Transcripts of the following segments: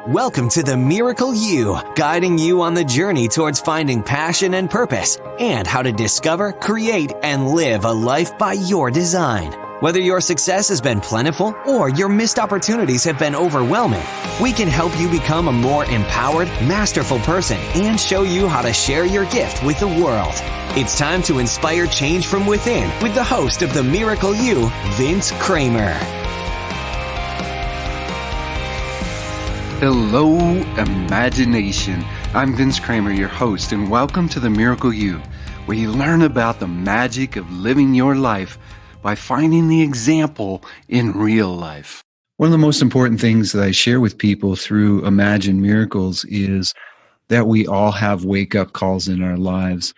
Welcome to The Miracle You, guiding you on the journey towards finding passion and purpose and how to discover, create, and live a life by your design. Whether your success has been plentiful or your missed opportunities have been overwhelming, we can help you become a more empowered, masterful person and show you how to share your gift with the world. It's time to inspire change from within with the host of The Miracle You, Vince Kramer. Hello, imagination. I'm Vince Kramer, your host, and welcome to The Miracle You, where you learn about the magic of living your life by finding the example in real life. One of the most important things that I share with people through Imagine Miracles is that we all have wake-up calls in our lives.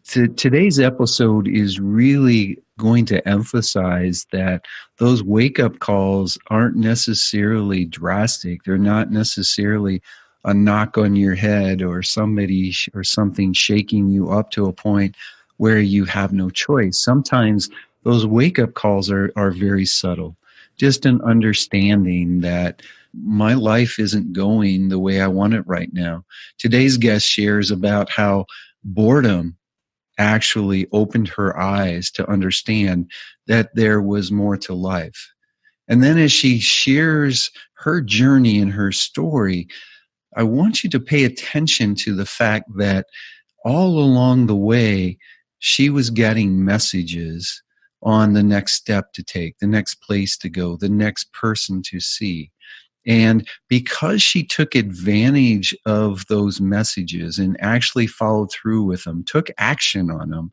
Today's episode is really going to emphasize that those wake-up calls aren't necessarily drastic. They're not necessarily a knock on your head or somebody or something shaking you up to a point where you have no choice. Sometimes those wake-up calls are very subtle. Just an understanding that my life isn't going the way I want it right now. Today's guest shares about how boredom actually opened her eyes to understand that there was more to life. And then as she shares her journey and her story, I want you to pay attention to the fact that all along the way, she was getting messages on the next step to take, the next place to go, the next person to see. And because she took advantage of those messages and actually followed through with them, took action on them,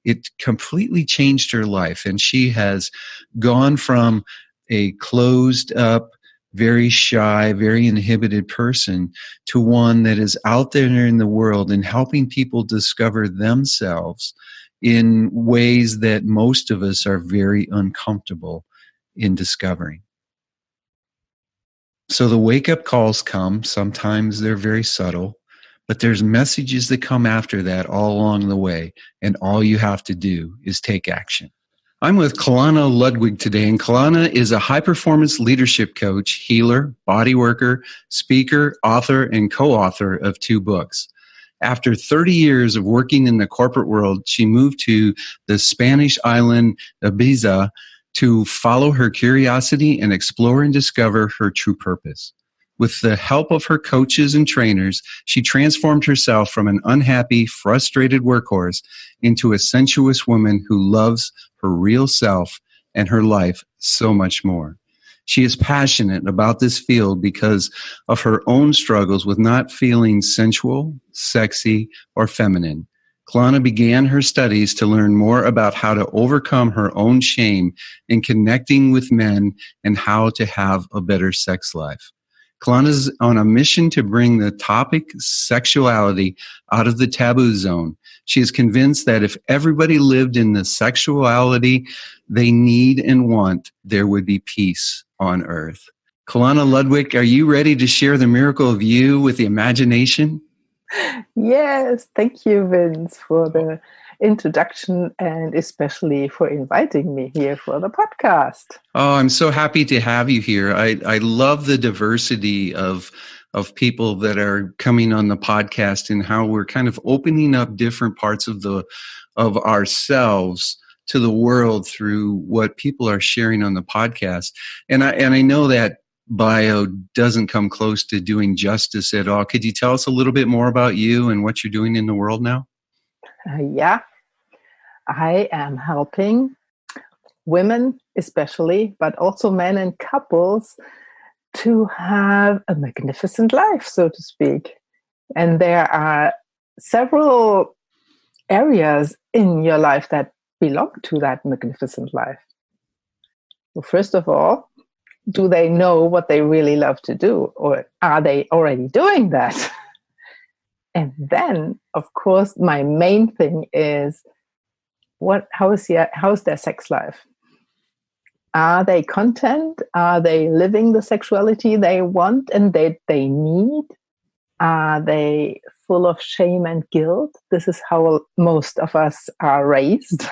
it completely changed her life. And she has gone from a closed up, very shy, very inhibited person to one that is out there in the world and helping people discover themselves in ways that most of us are very uncomfortable in discovering. So the wake-up calls come. Sometimes they're very subtle, but there's messages that come after that all along the way, and all you have to do is take action. I'm with Klana Ludwig today, and Klana is a high-performance leadership coach, healer, body worker, speaker, author, and co-author of 2 books. After 30 years of working in the corporate world, she moved to the Spanish island Ibiza to follow her curiosity and explore and discover her true purpose. With the help of her coaches and trainers, she transformed herself from an unhappy, frustrated workhorse into a sensuous woman who loves her real self and her life so much more. She is passionate about this field because of her own struggles with not feeling sensual, sexy, or feminine. Klana began her studies to learn more about how to overcome her own shame in connecting with men and how to have a better sex life. Klana is on a mission to bring the topic sexuality out of the taboo zone. She is convinced that if everybody lived in the sexuality they need and want, there would be peace on earth. Klana Ludwig, are you ready to share the miracle of you with the imagination? Yes, thank you, Vince, for the introduction and especially for inviting me here for the podcast. Oh, I'm so happy to have you here. I love the diversity of people that are coming on the podcast and how we're kind of opening up different parts of ourselves to the world through what people are sharing on the podcast. And I know that bio doesn't come close to doing justice at all. Could you tell us a little bit more about you and what you're doing in the world now? Yeah, I am helping women especially, but also men and couples to have a magnificent life, so to speak. And there are several areas in your life that belong to that magnificent life. So first of all, do they know what they really love to do, or are they already doing that? And then, of course, my main thing is how's their sex life? Are they content? Are they living the sexuality they want and they need? Are they full of shame and guilt? This is how most of us are raised.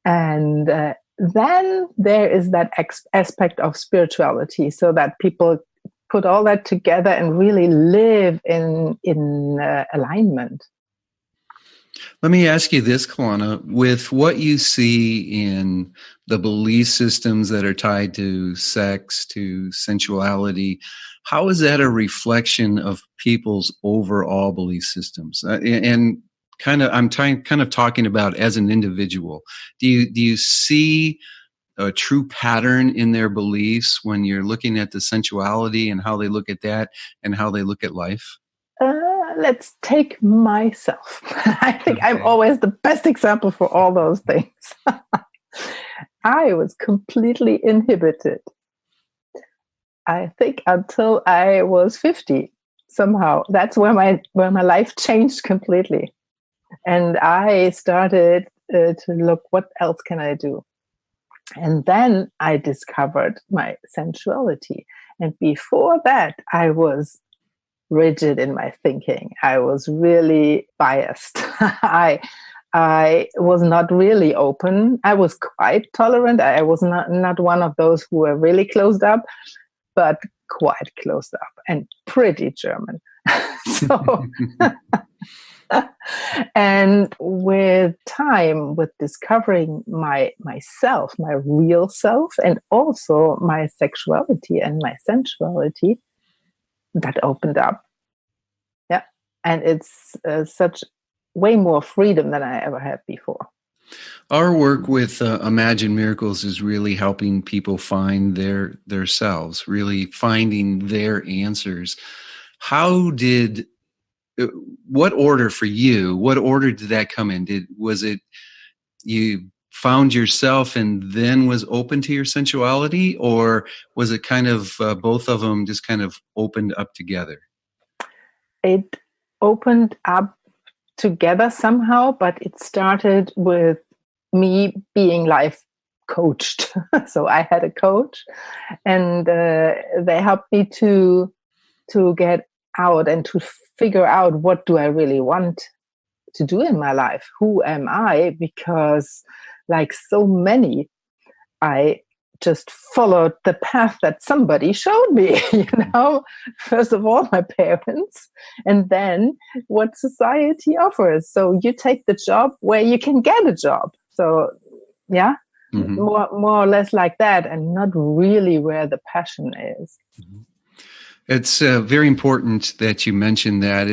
And then there is that aspect of spirituality, so that people put all that together and really live in alignment. Let me ask you this, Klana, with what you see in the belief systems that are tied to sex, to sensuality, how is that a reflection of people's overall belief systems? And I'm kind of talking about as an individual. Do you see a true pattern in their beliefs when you're looking at the sensuality and how they look at that and how they look at life? Let's take myself. I think I'm always the best example for all those things. I was completely inhibited, I think, until I was 50. Somehow, that's where my life changed completely, and I started to look, what else can I do? And then I discovered my sensuality. And before that, I was rigid in my thinking. I was really biased. I was not really open. I was quite tolerant. I was not one of those who were really closed up, but quite closed up and pretty German. So, and with time, with discovering myself, my real self, and also my sexuality and my sensuality, that opened up. Yeah. And it's such way more freedom than I ever had before. Our work with Imagine Miracles is really helping people find their selves, really finding their answers. What order for you? What order did that come in? Was it you found yourself and then was open to your sensuality, or was it kind of both of them just kind of opened up together? It opened up together somehow, but it started with me being life coached. So I had a coach, and they helped me to get out and to figure out, what do I really want to do in my life? Who am I? Because like so many, I just followed the path that somebody showed me, first of all, my parents, and then what society offers. So you take the job where you can get a job. So yeah, more or less like that, and not really where the passion is. Mm-hmm. It's very important that you mentioned that.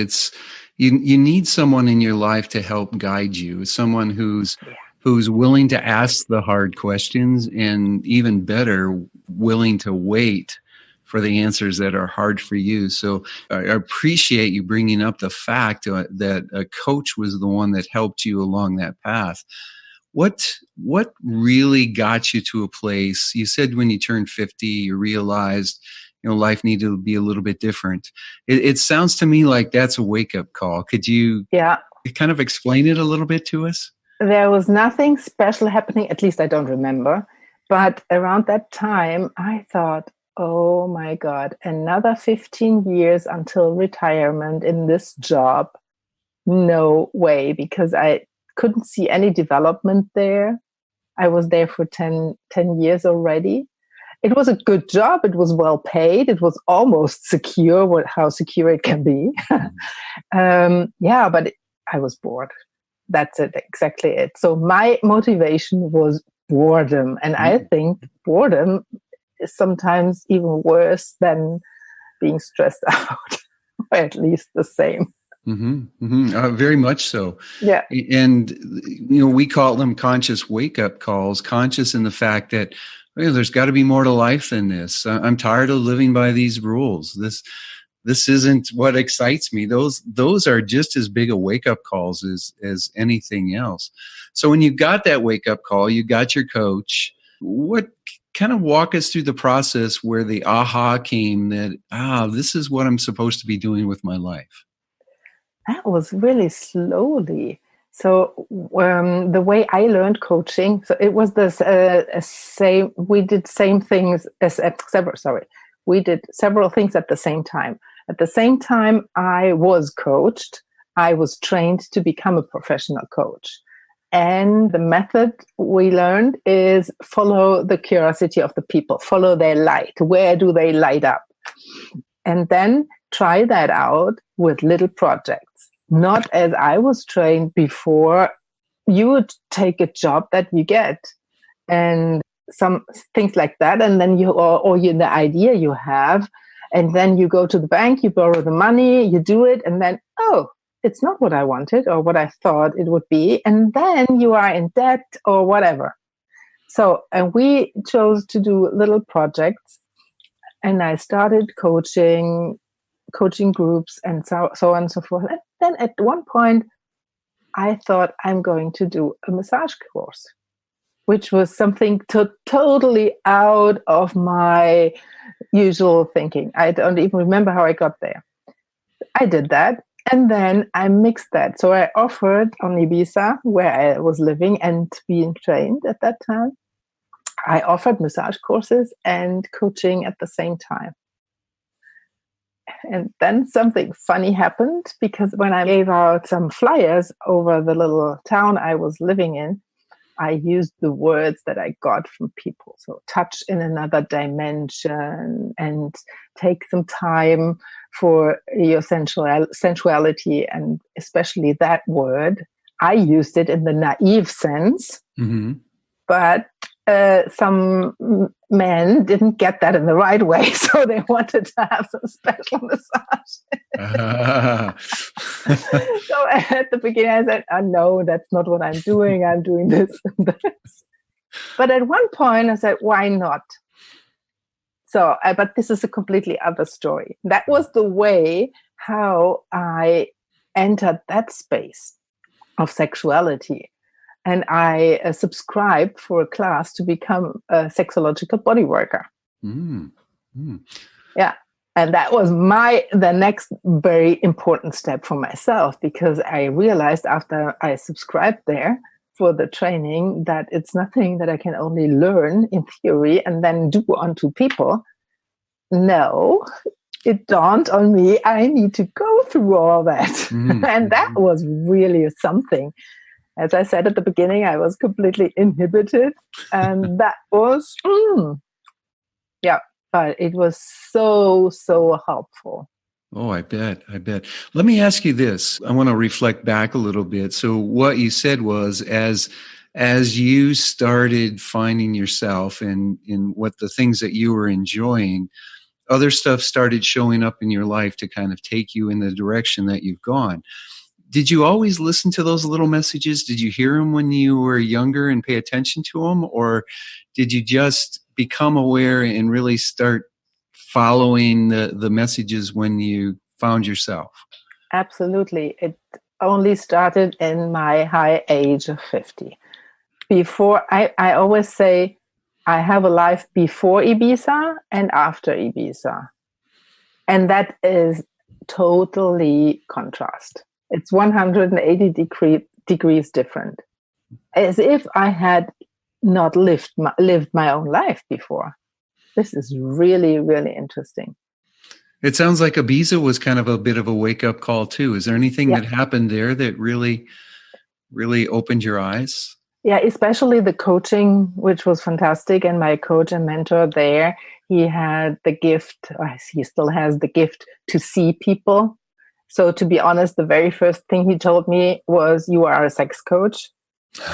You need someone in your life to help guide you, someone who's willing to ask the hard questions, and even better, willing to wait for the answers that are hard for you. So I appreciate you bringing up the fact that a coach was the one that helped you along that path. What really got you to a place? You said when you turned 50, you realized life needed to be a little bit different. It sounds to me like that's a wake-up call. Could you kind of explain it a little bit to us? There was nothing special happening, at least I don't remember. But around that time, I thought, oh my God, another 15 years until retirement in this job. No way, because I couldn't see any development there. I was there for 10 years already. It was a good job. It was well paid. It was almost secure, how secure it can be. But I was bored. That's it, exactly it. So my motivation was boredom. And I think boredom is sometimes even worse than being stressed out, or at least the same. Very much so. Yeah. And, we call them conscious wake-up calls, conscious in the fact that there's got to be more to life than this. I'm tired of living by these rules. This isn't what excites me. Those are just as big a wake-up calls as anything else. So when you got that wake-up call, you got your coach. What kind of walk us through the process where the aha came that, this is what I'm supposed to be doing with my life? That was really slowly. So the way I learned coaching, so it was this same. We did same things we did several things at the same time. At the same time, I was coached. I was trained to become a professional coach. And the method we learned is follow the curiosity of the people, follow their light. Where do they light up? and then try that out with little projects. Not as I was trained before. You would take a job that you get and some things like that, and then the idea you have, and then you go to the bank, you borrow the money, you do it, and then, oh, it's not what I wanted or what I thought it would be, and then you are in debt or whatever. So, and we chose to do little projects, and I started coaching groups and so on and so forth. And then at one point, I thought I'm going to do a massage course, which was something totally out of my usual thinking. I don't even remember how I got there. I did that, and then I mixed that. So I offered on Ibiza, where I was living and being trained at that time, I offered massage courses and coaching at the same time. And then something funny happened, because when I gave out some flyers over the little town I was living in, I used the words that I got from people. So touch in another dimension, and take some time for your sensuality, and especially that word. I used it in the naive sense, but some men didn't get that in the right way, so they wanted to have some special massage. So at the beginning I said, oh, no, that's not what I'm doing. I'm doing this and this. But at one point I said, why not? So, but this is a completely other story. That was the way how I entered that space of sexuality. And I subscribed for a class to become a sexological body worker. Yeah. And that was the next very important step for myself, because I realized after I subscribed there for the training that it's nothing that I can only learn in theory and then do onto people. No, it dawned on me, I need to go through all that. And that was really something. As I said at the beginning, I was completely inhibited, and that was, but it was so helpful. Oh, I bet. Let me ask you this. I want to reflect back a little bit. So what you said was, as you started finding yourself in what the things that you were enjoying, other stuff started showing up in your life to kind of take you in the direction that you've gone. Did you always listen to those little messages? Did you hear them when you were younger and pay attention to them? Or did you just become aware and really start following the messages when you found yourself? Absolutely. It only started in my high age of 50. Before, I always say I have a life before Ibiza and after Ibiza. And that is totally contrast. It's 180 degrees different. As if I had not lived my own life before. This is really, really interesting. It sounds like Ibiza was kind of a bit of a wake-up call too. Is there anything that happened there that really, really opened your eyes? Yeah, especially the coaching, which was fantastic. And my coach and mentor there, he had the gift, or he still has the gift, to see people. So to be honest, the very first thing he told me was, you are a sex coach.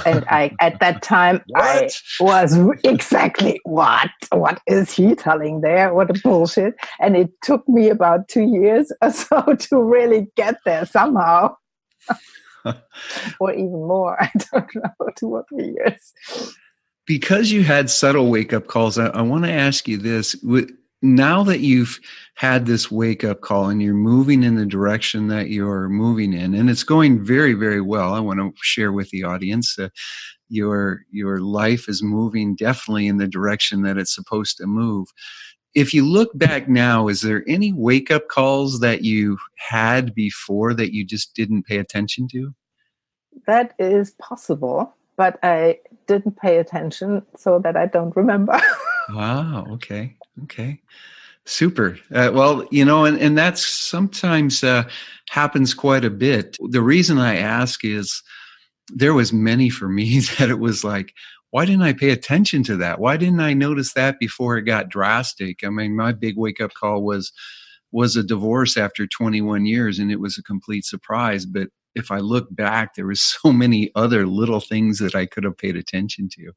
And at that time, I was exactly, what is he telling there? What a bullshit. And it took me about 2 years or so to really get there somehow. Or even more, I don't know, 2 or 3 years. Because you had subtle wake-up calls, I want to ask you this. Now that you've had this wake-up call and you're moving in the direction that you're moving in, and it's going very, very well, I want to share with the audience your life is moving definitely in the direction that it's supposed to move. If you look back now, is there any wake-up calls that you had before that you just didn't pay attention to? That is possible, but I didn't pay attention so that I don't remember. Wow. Okay. Super. Well, and that's sometimes happens quite a bit. The reason I ask is there was many for me that it was like, why didn't I pay attention to that? Why didn't I notice that before it got drastic? I mean, my big wake up call was was a divorce after 21 years, and it was a complete surprise. But if I look back, there was so many other little things that I could have paid attention to.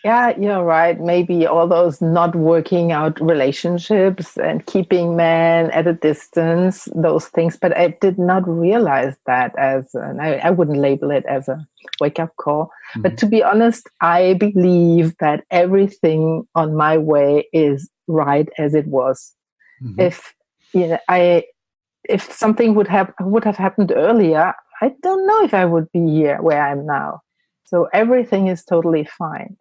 Yeah, you're right. Maybe all those not working out relationships and keeping men at a distance, those things. But I did not realize that I wouldn't label it as a wake-up call. Mm-hmm. But to be honest, I believe that everything on my way is right as it was. Mm-hmm. If something would have happened earlier, I don't know if I would be here where I am now. So everything is totally fine.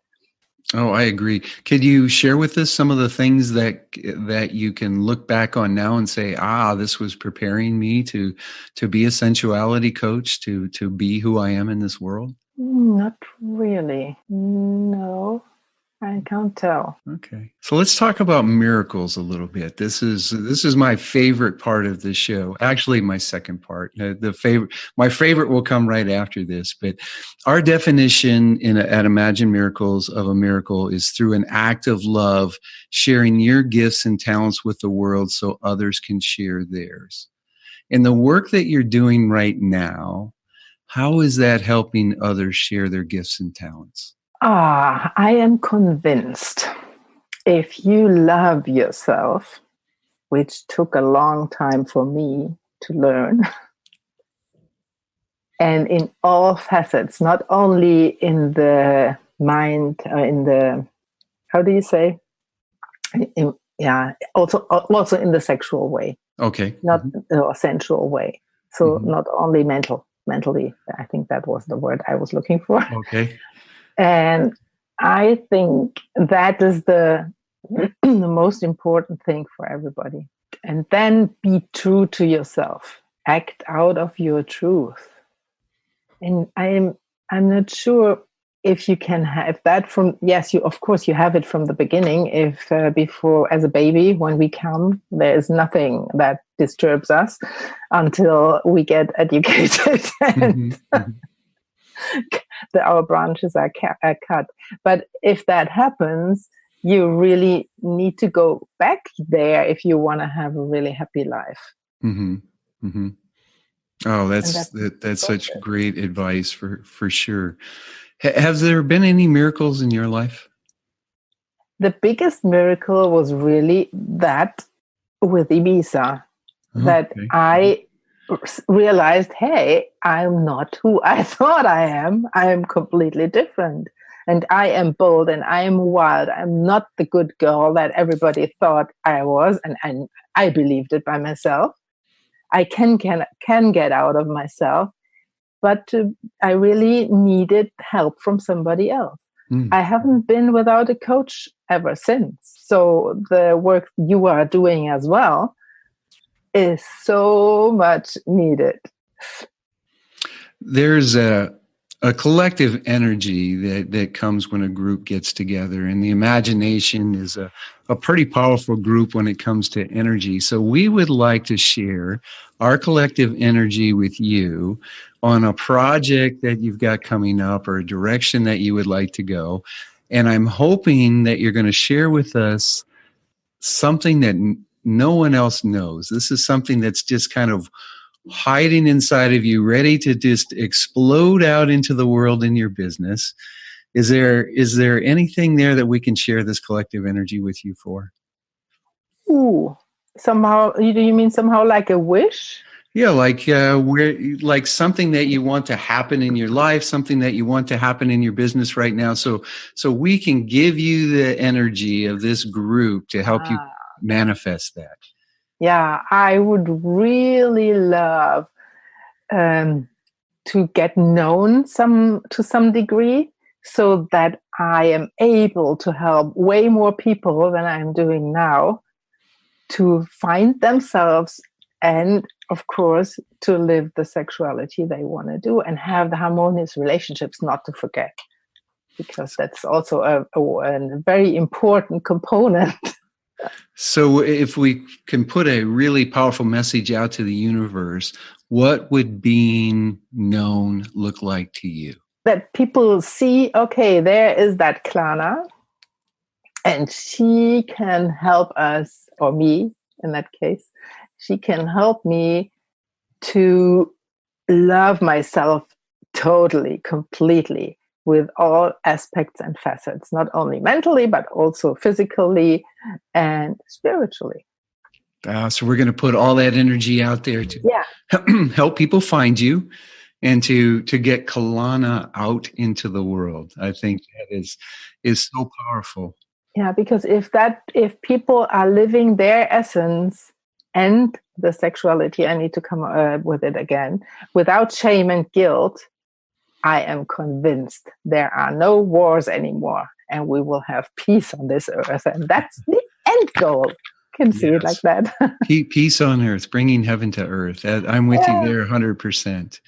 Oh, I agree. Could you share with us some of the things that you can look back on now and say, this was preparing me to be a sensuality coach, to be who I am in this world? Not really. No, I can't tell. Okay. So let's talk about miracles a little bit. This is my favorite part of the show. Actually, my second part. My favorite will come right after this. But our definition at Imagine Miracles of a miracle is through an act of love, sharing your gifts and talents with the world so others can share theirs. And the work that you're doing right now, how is that helping others share their gifts and talents? I am convinced if you love yourself, which took a long time for me to learn, and in all facets, not only in the mind, how do you say? Also in the sexual way. Okay. Not the sensual way. So not only mentally, I think that was the word I was looking for. Okay. And I think that is the most important thing for everybody. And then be true to yourself. Act out of your truth. And I'm not sure if you can have that of course you have it from the beginning. If before, as a baby, when we come, there is nothing that disturbs us until we get educated and our branches are cut. But if that happens, you really need to go back there if you want to have a really happy life. Mm-hmm. Mm-hmm. Oh, that's such great advice for sure. Have there been any miracles in your life? The biggest miracle was really that with Ibiza, that I realized, hey, I'm not who I thought I am. I am completely different. And I am bold and I am wild. I'm not the good girl that everybody thought I was. And I believed it by myself. I can get out of myself. But I really needed help from somebody else. I haven't been without a coach ever since. So the work you are doing as well is so much needed. There's a collective energy that comes when a group gets together, and the imagination is a pretty powerful group when it comes to energy. So we would like to share our collective energy with you on a project that you've got coming up or a direction that you would like to go. And I'm hoping that you're going to share with us something that no one else knows. This is something that's just kind of hiding inside of you, ready to just explode out into the world in your business. Is there anything there that we can share this collective energy with you for? Ooh, somehow, do you mean somehow like a wish? Yeah, like something that you want to happen in your life, something that you want to happen in your business right now. So we can give you the energy of this group to help you manifest that. Yeah, I would really love to get known to some degree, so that I am able to help way more people than I'm doing now to find themselves and, of course, to live the sexuality they want to do and have the harmonious relationships, not to forget, because that's also a very important component. So if we can put a really powerful message out to the universe, what would being known look like to you? That people see, okay, there is that Klana, and she can help us, or me in that case, She can help me to love myself totally, completely, with all aspects and facets, not only mentally, but also physically and spiritually. So we're going to put all that energy out there to help people find you and to get Klana out into the world. I think that is so powerful. Yeah, because if people are living their essence and the sexuality, I need to come with it again, without shame and guilt, I am convinced there are no wars anymore, and we will have peace on this earth. And that's the end goal. Can see it like that. Peace on earth, bringing heaven to earth. I'm with you there 100%.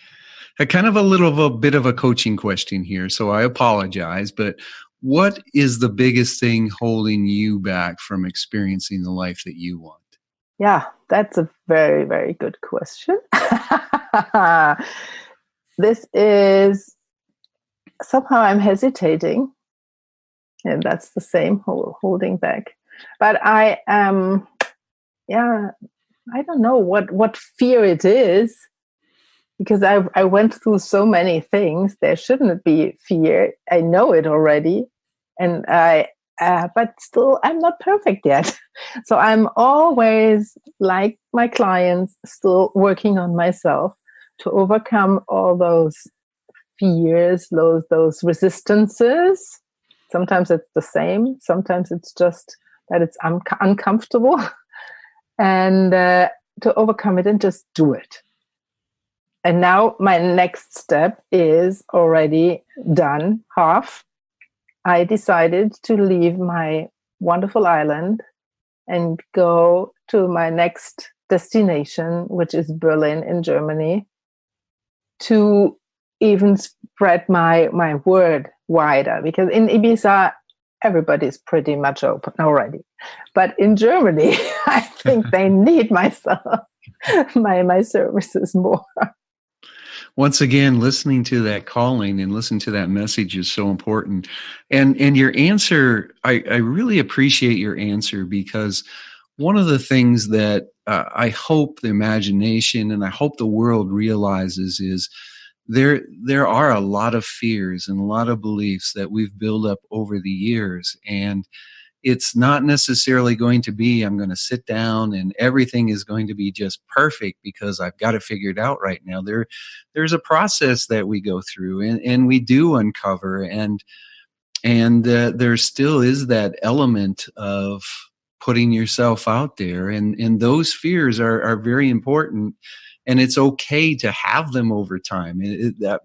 Kind of a bit of a coaching question here, so I apologize, but what is the biggest thing holding you back from experiencing the life that you want? Yeah, that's a very, very good question. This is somehow I'm hesitating, and that's the same holding back. But I am, I don't know what fear it is, because I went through so many things. There shouldn't be fear. I know it already, and but still, I'm not perfect yet. So I'm always, like my clients, still working on myself to overcome all those fears, those resistances. Sometimes it's the same. Sometimes it's just that it's uncomfortable, and to overcome it and just do it. And now my next step is already done, half. I decided to leave my wonderful island and go to my next destination, which is Berlin in Germany, to even spread my word wider. Because in Ibiza, everybody's pretty much open already. But in Germany, I think they need my services more. Once again, listening to that calling and listen to that message is so important. And your answer, I really appreciate your answer, because one of the things that I hope the imagination and I hope the world realizes is there are a lot of fears and a lot of beliefs that we've built up over the years. And it's not necessarily going to be, I'm going to sit down and everything is going to be just perfect because I've got it figured out right now. There's a process that we go through and we do uncover, and there still is that element of putting yourself out there. And those fears are very important, and it's okay to have them over time.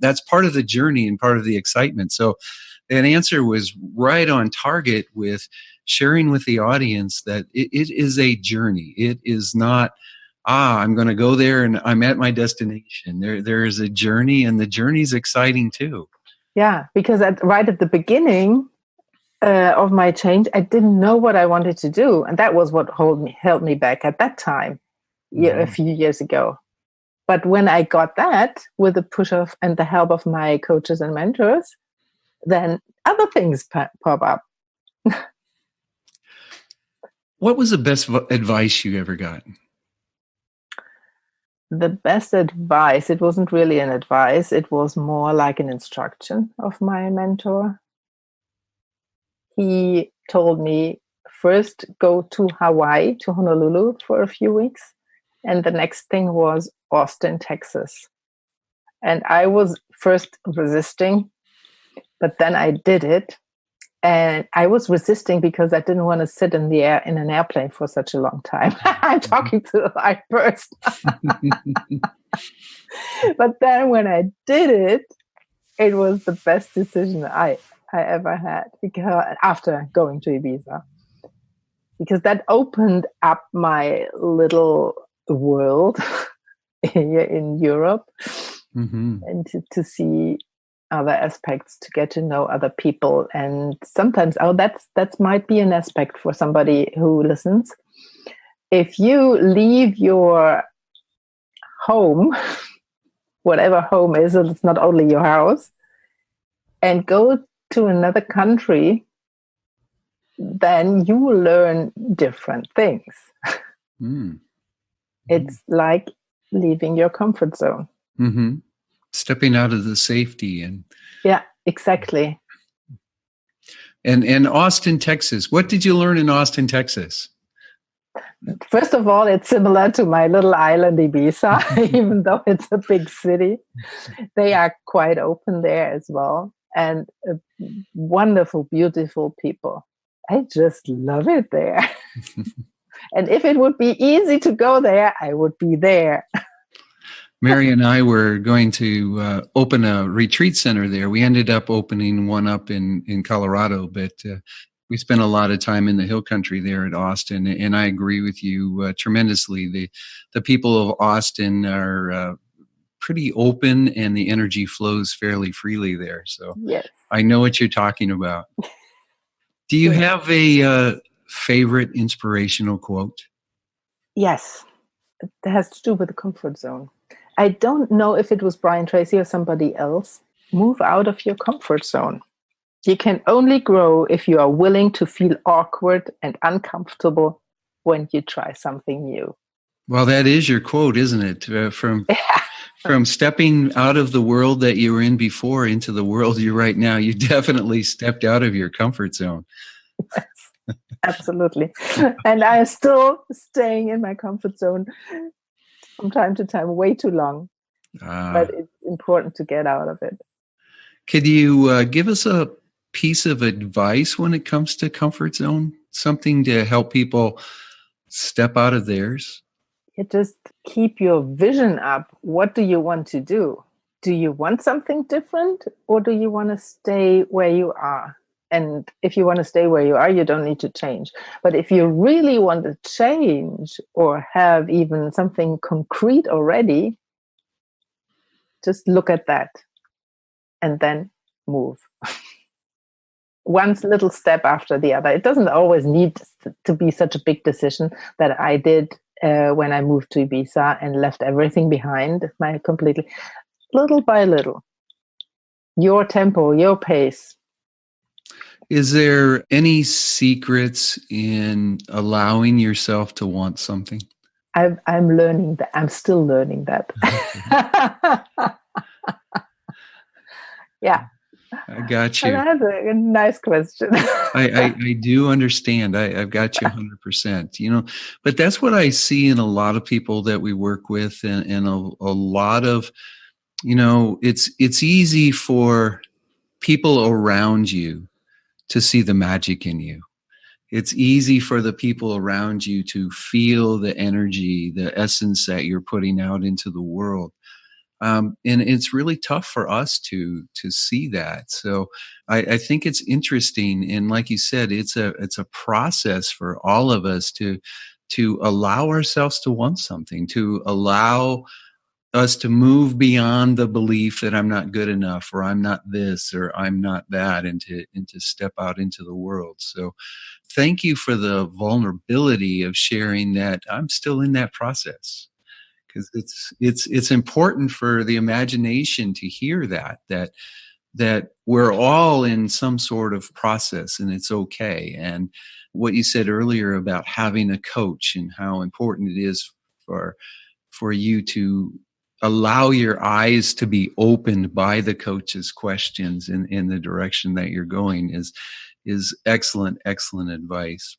That's part of the journey and part of the excitement. So that answer was right on target with sharing with the audience that it is a journey. It is not, I'm going to go there and I'm at my destination. There is a journey, and the journey is exciting too. Yeah, because right at the beginning of my change, I didn't know what I wanted to do. And that was what held me back at that time, a few years ago. But when I got that with the push of and the help of my coaches and mentors, then other things pop up. What was the best advice you ever got? The best advice, it wasn't really an advice. It was more like an instruction of my mentor. He told me, first go to Hawaii, to Honolulu for a few weeks. And the next thing was Austin, Texas. And I was first resisting, but then I did it. And I was resisting because I didn't want to sit in an airplane for such a long time. I'm talking to the right person. But then when I did it, it was the best decision I ever had, because after going to Ibiza. Because that opened up my little world here in Europe, and to see other aspects, to get to know other people. And sometimes, that might be an aspect for somebody who listens. If you leave your home, whatever home is, it's not only your house, and go to another country, then you will learn different things. It's like leaving your comfort zone. Mm-hmm. Stepping out of the safety. Yeah, exactly. And Austin, Texas. What did you learn in Austin, Texas? First of all, it's similar to my little island Ibiza, even though it's a big city. They are quite open there as well, and wonderful, beautiful people. I just love it there. And if it would be easy to go there, I would be there. Mary and I were going to open a retreat center there. We ended up opening one up in Colorado, but we spent a lot of time in the hill country there at Austin. And I agree with you tremendously. The people of Austin are pretty open, and the energy flows fairly freely there. So yes. I know what you're talking about. Do you have a favorite inspirational quote? Yes. It has to do with the comfort zone. I don't know if it was Brian Tracy or somebody else. Move out of your comfort zone. You can only grow if you are willing to feel awkward and uncomfortable when you try something new. Well, that is your quote, isn't it? From stepping out of the world that you were in before into the world you're right now, you definitely stepped out of your comfort zone. Yes, absolutely. And I am still staying in my comfort zone from time to time, way too long. But it's important to get out of it. Could you give us a piece of advice when it comes to comfort zone? Something to help people step out of theirs? You just keep your vision up. What do you want to do? Do you want something different, or do you want to stay where you are? And if you want to stay where you are, you don't need to change. But if you really want to change or have even something concrete already, just look at that and then move. One little step after the other. It doesn't always need to be such a big decision that I did when I moved to Ibiza and left everything behind, completely, little by little. Your tempo, your pace. Is there any secrets in allowing yourself to want something? I'm learning that. I'm still learning that. Yeah. I got you. That's a nice question. I do understand. I've got you 100%. But that's what I see in a lot of people that we work with, and a lot of, it's easy for people around you to see the magic in you. It's easy for the people around you to feel the energy, the essence that you're putting out into the world. And it's really tough for us to see that. So I think it's interesting. And like you said, it's a process for all of us to allow ourselves to want something, to allow us to move beyond the belief that I'm not good enough, or I'm not this, or I'm not that, and to step out into the world. So thank you for the vulnerability of sharing that I'm still in that process. Because it's important for the imagination to hear that we're all in some sort of process, and it's okay. And what you said earlier about having a coach and how important it is for you to allow your eyes to be opened by the coach's questions in the direction that you're going is excellent advice.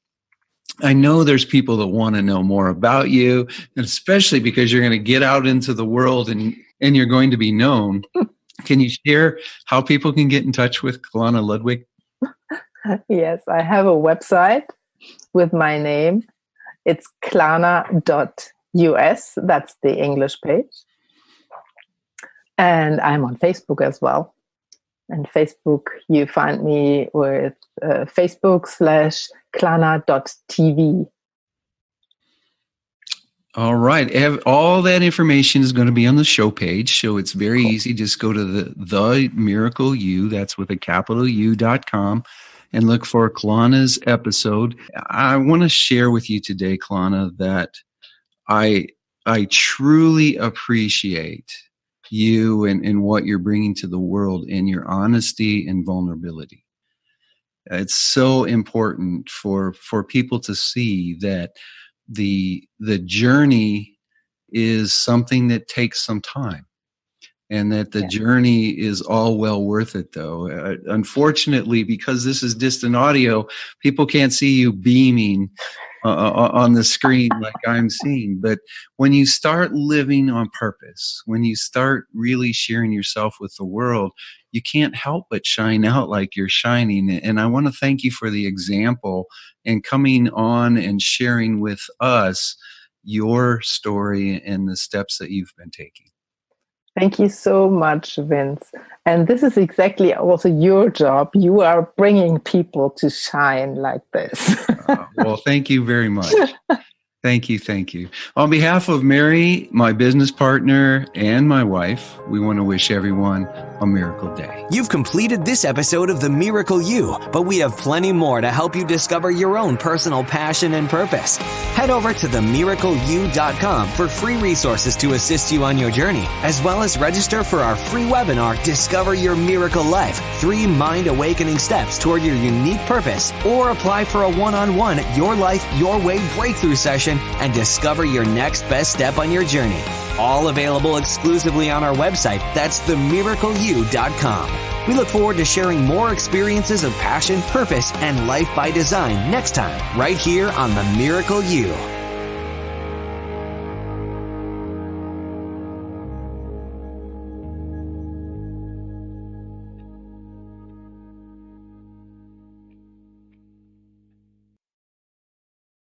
I know there's people that want to know more about you, and especially because you're going to get out into the world and you're going to be known. Can you share how people can get in touch with Klana Ludwig? Yes, I have a website with my name. It's klana.us. That's the English page. And I'm on Facebook as well. And Facebook, you find me with Facebook.com/klana.tv. All right. All that information is going to be on the show page. So it's very easy. Just go to the Miracle You, that's with a capital U.com, and look for Klana's episode. I want to share with you today, Klana, that I truly appreciate you and what you're bringing to the world, and your honesty and vulnerability. It's so important for people to see that the journey is something that takes some time. And that the journey is all well worth it, though. Unfortunately, because this is distant audio, people can't see you beaming on the screen like I'm seeing. But when you start living on purpose, when you start really sharing yourself with the world, you can't help but shine out like you're shining. And I want to thank you for the example and coming on and sharing with us your story and the steps that you've been taking. Thank you so much, Vince. And this is exactly also your job. You are bringing people to shine like this. Well, thank you very much. Thank you. Thank you. On behalf of Mary, my business partner, and my wife, we want to wish everyone a miracle day. You've completed this episode of The Miracle You, but we have plenty more to help you discover your own personal passion and purpose. Head over to themiracleyou.com for free resources to assist you on your journey, as well as register for our free webinar, Discover Your Miracle Life, 3 Mind Awakening Steps Toward Your Unique Purpose, or apply for a one-on-one Your Life, Your Way breakthrough session and discover your next best step on your journey. All available exclusively on our website. That's themiracleyou.com. We look forward to sharing more experiences of passion, purpose, and life by design next time, right here on The Miracle You.